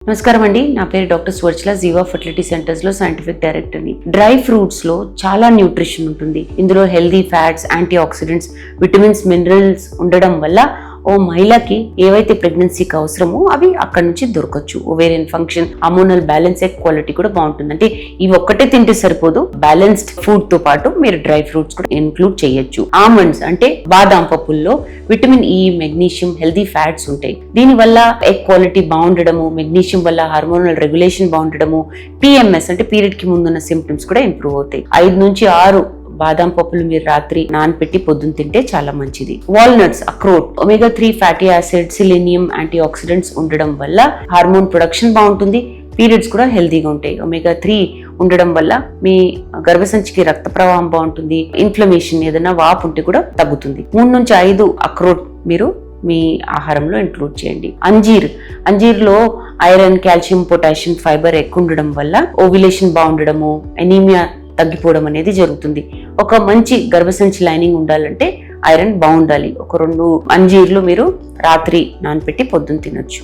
నమస్కారం అండి, నా పేరు doctor Swarchala, Jeeva fertility centers లో సైంటిఫిక్ డైరెక్టర్ని. డ్రై ఫ్రూట్స్ లో చాలా న్యూట్రిషన్ ఉంటుంది. ఇందులో healthy fats, antioxidants, vitamins, minerals ఉండడం వల్ల ఓ మహిళకి ఏవైతే ప్రెగ్నెన్సీకి అవసరమో అవి అక్కడ నుంచి దొరకచ్చు. Ovarian function, hormonal balance, egg quality కూడా బాగుంటుంది. అంటే ఇవి ఒక్కటే తింటే సరిపోదు, బ్యాలెన్స్డ్ ఫుడ్ తో పాటు మీరు డ్రై ఫ్రూట్స్ కూడా ఇన్క్లూడ్ చేయొచ్చు. ఆల్మండ్స్ అంటే బాదాం పప్పుల్లో vitamin E, magnesium, healthy fats ఉంటాయి. దీని వల్ల ఎగ్ క్వాలిటీ బాగుండడము, మెగ్నీషియం వల్ల హార్మోనల్ రెగ్యులేషన్ బాగుండడము, పిఎంఎస్ అంటే పీరియడ్ కి ముందున్న సిమ్టమ్స్ కూడా ఇంప్రూవ్ అవుతాయి. 5 నుంచి 6 బాదాం పప్పులు మీరు రాత్రి నానపెట్టి పొద్దున తింటే చాలా మంచిది. వాల్నట్స్, అక్రోట్, omega-3 fatty acid, selenium, antioxidants ఉండడం వల్ల హార్మోన్ ప్రొడక్షన్ బాగుంటుంది, పీరియడ్స్ కూడా హెల్దీగా ఉంటాయి. omega-3 ఉండడం వల్ల మీ గర్భసంచికి రక్త ప్రవాహం బాగుంటుంది, ఇన్ఫ్లమేషన్ ఏదైనా వాపు ఉంటే కూడా తగ్గుతుంది. 3 నుంచి 5 అక్రోట్ మీరు మీ ఆహారంలో ఇంక్లూడ్ చేయండి. అంజీర్లో ఐరన్, కాల్షియం, పొటాషియం, ఫైబర్ ఎక్కువ ఉండడం వల్ల ఓవ్యులేషన్ బాగుండడము, ఎనీమియా తగ్గిపోవడం అనేది జరుగుతుంది. ఒక మంచి గర్భసంచి లైనింగ్ ఉండాలంటే ఐరన్ బాగుండాలి. ఒక 2 అంజీర్లు మీరు రాత్రి నానపెట్టి పొద్దున్న తినొచ్చు.